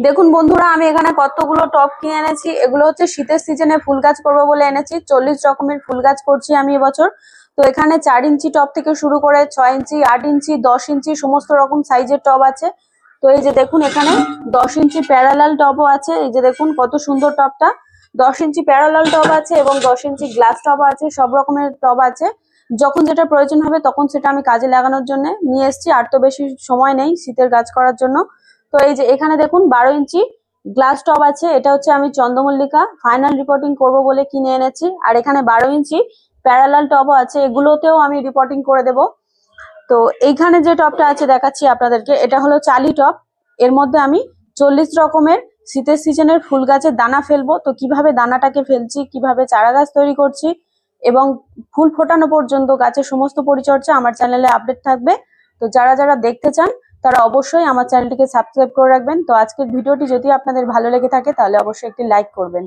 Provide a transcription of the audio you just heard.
দেখুন বন্ধুরা, আমি এখানে কতগুলো টব কিনে এনেছি। এগুলো হচ্ছে শীতের সিজনে ফুল গাছ করবো বলে এনেছি। 40 রকমের ফুল গাছ করছি আমি এবছর। তো এখানে 4 ইঞ্চি টব থেকে শুরু করে 6 ইঞ্চি, 8 ইঞ্চি, 10 ইঞ্চি সমস্ত রকম সাইজের টব আছে। তো এই যে দেখুন, এখানে 10 ইঞ্চি প্যারালাল টবও আছে। এই যে দেখুন কত সুন্দর টবটা। 10 ইঞ্চি প্যারালাল টব আছে এবং 10 ইঞ্চি গ্লাস টব আছে, সব রকমের টব আছে। যখন যেটা প্রয়োজন হবে তখন সেটা আমি কাজে লাগানোর জন্য নিয়ে এসেছি। আর তো বেশি সময় নেই শীতের গাছ করার জন্য। তো এই যে এখানে দেখুন 12 ইঞ্চি গ্লাস টব আছে। এটা হচ্ছে আমি চন্দ্রমল্লিকা ফাইনাল রিপোর্টিং করব বলে কিনে এনেছি। আর এখানে 12 ইঞ্চি প্যারালাল টবও আছে, এগুলোতেও আমি রিপোর্টিং করে দেব। তো এইখানে যে টবটা আছে দেখাচ্ছি আপনাদেরকে, এটা হলো চালি টব। এর মধ্যে আমি 40 রকমের শীতের সিজনের ফুল গাছের দানা ফেলবো। তো কিভাবে দানাটাকে ফেলছি, কিভাবে চারা গাছ তৈরি করছি এবং ফুল ফোটানো পর্যন্ত গাছের সমস্ত পরিচর্যা আমার চ্যানেলে আপডেট থাকবে। তো যারা যারা দেখতে চান তারা অবশ্যই আমার চ্যানেলটিকে সাবস্ক্রাইব করে রাখবেন। তো আজকের ভিডিওটি যদি আপনাদের ভালো লেগে থাকে তাহলে অবশ্যই একটি লাইক করবেন।